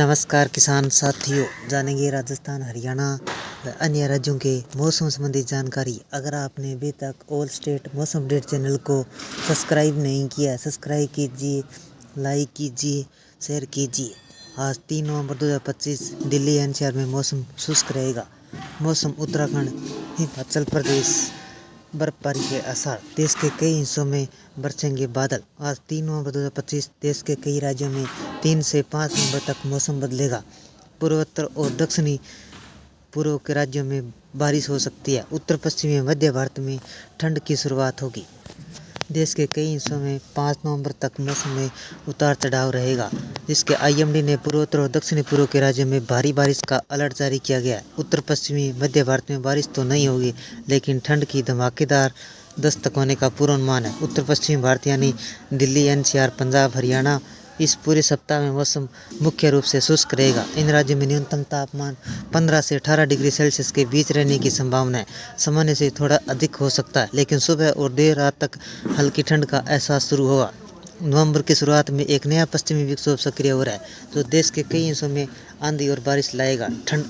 नमस्कार किसान साथियों, जानेंगे राजस्थान, हरियाणा व अन्य राज्यों के मौसम संबंधी जानकारी। अगर आपने अभी तक ऑल स्टेट मौसम अपडेट चैनल को सब्सक्राइब नहीं किया, सब्सक्राइब कीजिए, लाइक कीजिए, शेयर कीजिए। आज 3 नवंबर 2025 दिल्ली एनसीआर में मौसम शुष्क रहेगा। मौसम उत्तराखंड, हिमाचल प्रदेश, बर्फबारी के आसार। देश के कई हिस्सों में बरसेंगे बादल। आज 3 नवंबर 2025 देश के कई राज्यों में 3 से 5 नवंबर तक मौसम बदलेगा। पूर्वोत्तर और दक्षिणी पूर्व के राज्यों में बारिश हो सकती है। उत्तर पश्चिमी मध्य भारत में ठंड की शुरुआत होगी। देश के कई हिस्सों में 5 नवंबर तक मौसम में उतार चढ़ाव रहेगा, जिसके आईएमडी ने पूर्वोत्तर और दक्षिणी पूर्व के राज्यों में भारी बारिश का अलर्ट जारी किया गया है। उत्तर पश्चिमी मध्य भारत में बारिश तो नहीं होगी, लेकिन ठंड की धमाकेदार दस्तक होने का पूर्वानुमान है। उत्तर पश्चिमी भारत यानी दिल्ली, एनसीआर, पंजाब, हरियाणा इस पूरे सप्ताह में मौसम मुख्य रूप से शुष्क रहेगा। इन राज्यों में न्यूनतम तापमान 15 से 18 डिग्री सेल्सियस के बीच रहने की संभावना है। सामान्य से थोड़ा अधिक हो सकता है, लेकिन सुबह और देर रात तक हल्की ठंड का एहसास शुरू होगा। नवंबर की शुरुआत में एक नया पश्चिमी विक्षोभ सक्रिय हो रहा है, जो देश के कई हिस्सों में आंधी और बारिश लाएगा, ठंड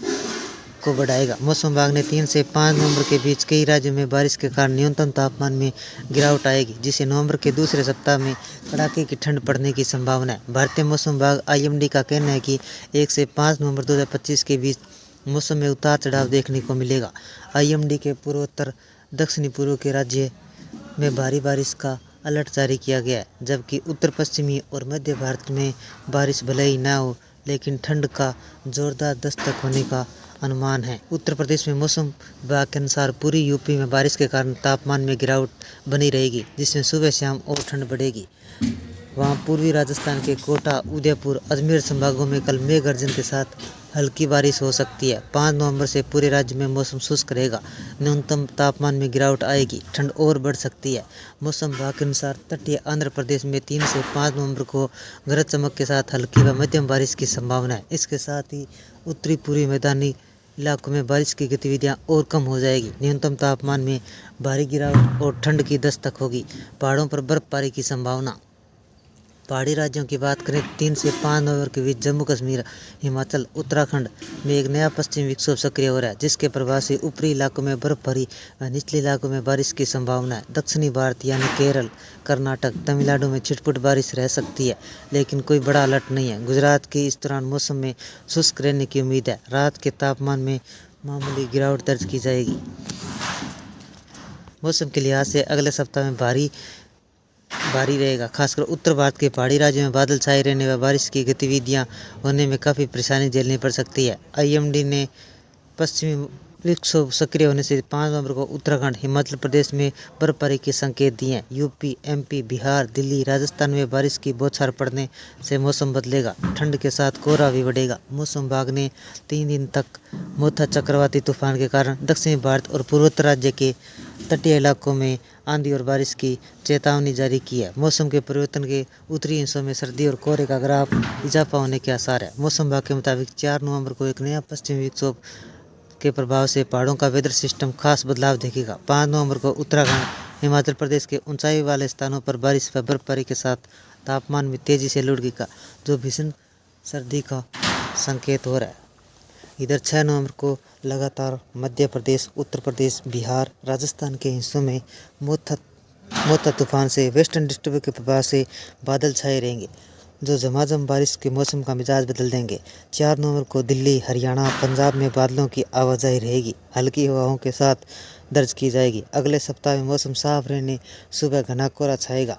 को बढ़ाएगा। मौसम विभाग ने 3 से 5 नवंबर के बीच कई राज्यों में बारिश के कारण न्यूनतम तापमान में गिरावट आएगी, जिससे नवंबर के दूसरे सप्ताह में कड़ाके की ठंड पड़ने की संभावना है। भारतीय मौसम विभाग आईएमडी का कहना है कि 1 से 5 नवंबर 2025 के बीच मौसम में उतार चढ़ाव देखने को मिलेगा। आईएमडी के पूर्वोत्तर दक्षिणी पूर्व के राज्य में भारी बारिश का अलर्ट जारी किया गया है, जबकि उत्तर पश्चिमी और मध्य भारत में बारिश भले ही ना हो, लेकिन ठंड का जोरदार दस्तक होने का अनुमान है। उत्तर प्रदेश में मौसम विभाग के अनुसार पूरी यूपी में बारिश के कारण तापमान में गिरावट बनी रहेगी, जिसमें सुबह शाम और ठंड बढ़ेगी। वहाँ पूर्वी राजस्थान के कोटा, उदयपुर, अजमेर संभागों में कल मेघ गर्जन के साथ हल्की बारिश हो सकती है। 5 नवंबर से पूरे राज्य में मौसम शुष्क रहेगा। न्यूनतम तापमान में गिरावट आएगी, ठंड और बढ़ सकती है। मौसम विभाग के अनुसार तटीय आंध्र प्रदेश में 3 से 5 नवंबर को गरज चमक के साथ हल्की व मध्यम बारिश की संभावना है। इसके साथ ही उत्तरी पूर्वी मैदानी इलाकों में बारिश की गतिविधियां और कम हो जाएगी। न्यूनतम तापमान में भारी गिरावट और ठंड की दस्तक होगी। पहाड़ों पर बर्फबारी की संभावना। पहाड़ी राज्यों की बात करें, 3 से 5 नवंबर के बीच जम्मू कश्मीर, हिमाचल, उत्तराखंड में एक नया पश्चिमी विक्षोभ सक्रिय हो रहा है, जिसके प्रभाव से ऊपरी इलाकों में बर्फबारी व निचले इलाकों में बारिश की संभावना है। दक्षिणी भारत यानी केरल, कर्नाटक, तमिलनाडु में छिटपुट बारिश रह सकती है, लेकिन कोई बड़ा अलर्ट नहीं है। गुजरात के इस दौरान मौसम में शुष्क रहने की उम्मीद है। रात के तापमान में मामूली गिरावट दर्ज की जाएगी। मौसम के लिहाज से अगले सप्ताह में भारी रहेगा। खासकर उत्तर भारत के पहाड़ी राज्यों में बादल छाए रहने व बारिश की गतिविधियां होने में काफ़ी परेशानी झेलनी पड़ सकती है। आईएमडी ने पश्चिमी विक्षोभ सक्रिय होने से 5 नवंबर को उत्तराखंड, हिमाचल प्रदेश में बर्फबारी के संकेत दिए हैं। यूपी, एमपी, बिहार, दिल्ली, राजस्थान में बारिश की बौछार पड़ने से मौसम बदलेगा। ठंड के साथ कोहरा भी बढ़ेगा। मौसम विभाग ने 3 दिन तक मोथा चक्रवाती तूफान के कारण दक्षिणी भारत और पूर्वोत्तर राज्य के तटीय इलाकों में आंधी और बारिश की चेतावनी जारी की है। मौसम के परिवर्तन के उत्तरी हिस्सों में सर्दी और कोहरे का ग्राफ इजाफा होने के आसार है। मौसम विभाग के मुताबिक 4 नवंबर को एक नया पश्चिमी विक्षोभ के प्रभाव से पहाड़ों का वेदर सिस्टम खास बदलाव देखेगा। 5 नवंबर को उत्तराखंड, हिमाचल प्रदेश के ऊंचाई वाले स्थानों पर बारिश व बर्फबारी के साथ तापमान में तेजी से लुढ़केगा, जो भीषण सर्दी का संकेत हो रहा है। इधर 6 नवंबर को लगातार मध्य प्रदेश, उत्तर प्रदेश, बिहार, राजस्थान के हिस्सों में मोथा तूफान से वेस्टर्न डिस्टर्बेंस के प्रभाव से बादल छाए रहेंगे, जो झमाझम बारिश के मौसम का मिजाज बदल देंगे। 4 नवंबर को दिल्ली, हरियाणा, पंजाब में बादलों की आवाजाही रहेगी, हल्की हवाओं के साथ दर्ज की जाएगी। अगले सप्ताह में मौसम साफ रहने, सुबह घना कोहरा छाएगा,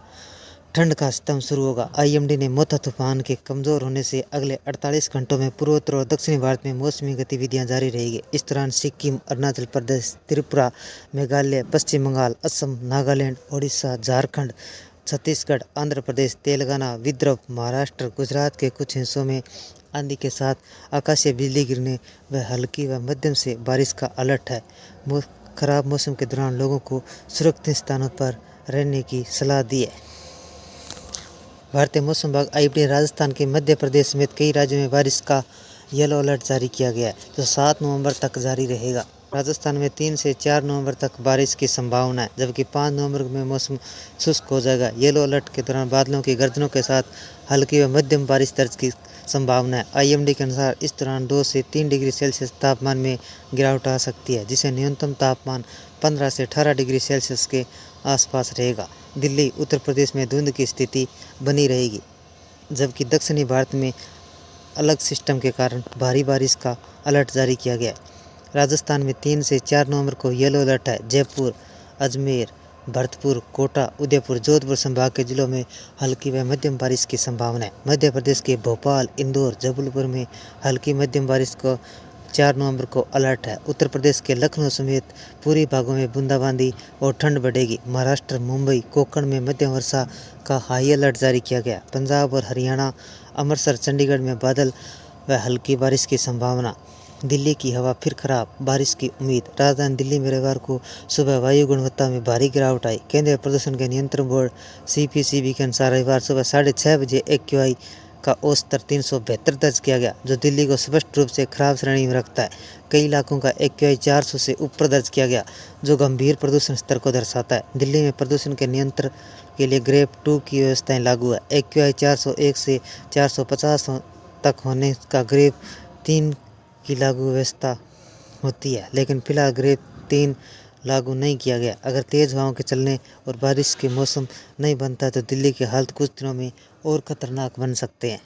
ठंड का सिस्टम शुरू होगा। आईएमडी ने मोथा तूफान के कमज़ोर होने से अगले 48 घंटों में पूर्वोत्तर और दक्षिणी भारत में मौसमी गतिविधियां जारी रहेगी। इस दौरान सिक्किम, अरुणाचल प्रदेश, त्रिपुरा, मेघालय, पश्चिम बंगाल, असम, नागालैंड, ओडिशा, झारखंड, छत्तीसगढ़, आंध्र प्रदेश, तेलंगाना, विदर्भ, महाराष्ट्र, गुजरात के कुछ हिस्सों में आंधी के साथ आकाशीय बिजली गिरने व हल्की व मध्यम से बारिश का अलर्ट है। खराब मौसम के दौरान लोगों को सुरक्षित स्थानों पर रहने की सलाह दी है। भारतीय मौसम विभाग आईएमडी ने राजस्थान के मध्य प्रदेश समेत कई राज्यों में बारिश का येलो अलर्ट जारी किया गया है, जो 7 नवंबर तक जारी रहेगा। राजस्थान में 3 से 4 नवंबर तक बारिश की संभावना है, जबकि 5 नवंबर में मौसम शुष्क हो जाएगा। येलो अलर्ट के दौरान बादलों की गर्जनों के साथ हल्की व मध्यम बारिश दर्ज की संभावना है। IMD के अनुसार इस दौरान 2 से 3 डिग्री सेल्सियस तापमान में गिरावट आ सकती है, जिससे न्यूनतम तापमान 15 से 18 डिग्री सेल्सियस के आसपास रहेगा। दिल्ली, उत्तर प्रदेश में धुंध की स्थिति बनी रहेगी, जबकि दक्षिणी भारत में अलग सिस्टम के कारण भारी बारिश का अलर्ट जारी किया गया है। राजस्थान में 3 से 4 नवंबर को येलो अलर्ट है। जयपुर, अजमेर, भरतपुर, कोटा, उदयपुर, जोधपुर संभाग के जिलों में हल्की व मध्यम बारिश की संभावना है। मध्य प्रदेश के भोपाल, इंदौर, जबलपुर में हल्की मध्यम बारिश को 4 नवंबर को अलर्ट है। उत्तर प्रदेश के लखनऊ समेत पूर्वी भागों में बूंदाबांदी और ठंड बढ़ेगी। महाराष्ट्र, मुंबई, कोंकण में मध्यम वर्षा का हाई अलर्ट जारी किया गया। पंजाब और हरियाणा, अमृतसर, चंडीगढ़ में बादल व हल्की बारिश की संभावना। दिल्ली की हवा फिर खराब, बारिश की उम्मीद। राजधानी दिल्ली में रविवार को सुबह वायु गुणवत्ता में भारी गिरावट आई। केंद्रीय प्रदूषण के नियंत्रण बोर्ड CPCB के अनुसार रविवार सुबह 6:30 बजे AQI का औसत स्तर 372 दर्ज किया गया, जो दिल्ली को स्पष्ट रूप से खराब श्रेणी में रखता है। कई इलाकों का AQI 400 से ऊपर दर्ज किया गया, जो गंभीर प्रदूषण स्तर को दर्शाता है। दिल्ली में प्रदूषण के नियंत्रण के लिए ग्रेड 2 की व्यवस्थाएं लागू है। AQI 401 से 450 तक होने का ग्रेड 3 की लागू व्यवस्था होती है, लेकिन फिलहाल ग्रेड 3 लागू नहीं किया गया। अगर तेज़ हवाओं के चलने और बारिश के मौसम नहीं बनता तो दिल्ली की हालत कुछ दिनों में और खतरनाक बन सकते हैं।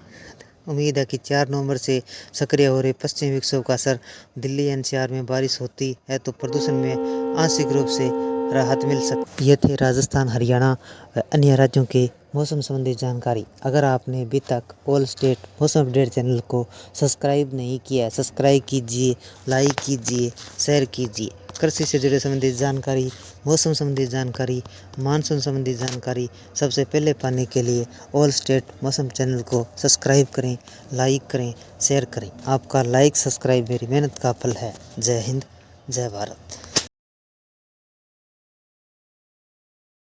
उम्मीद है कि 4 नवंबर से सक्रिय हो रहे पश्चिमी विक्षोभ का असर दिल्ली NCR में बारिश होती है तो प्रदूषण में आंशिक रूप से राहत मिल सकती है। ये थे राजस्थान, हरियाणा व अन्य राज्यों के मौसम संबंधी जानकारी। अगर आपने अभी तक ऑल स्टेट मौसम अपडेट चैनल को सब्सक्राइब नहीं किया है, सब्सक्राइब कीजिए, लाइक कीजिए, शेयर कीजिए। कृषि से जुड़े संबंधित जानकारी, मौसम संबंधी जानकारी, मानसून संबंधी जानकारी सबसे पहले पाने के लिए ऑल स्टेट मौसम चैनल को सब्सक्राइब करें, लाइक करें, शेयर करें। आपका लाइक सब्सक्राइब मेरी मेहनत का फल है। जय हिंद, जय भारत।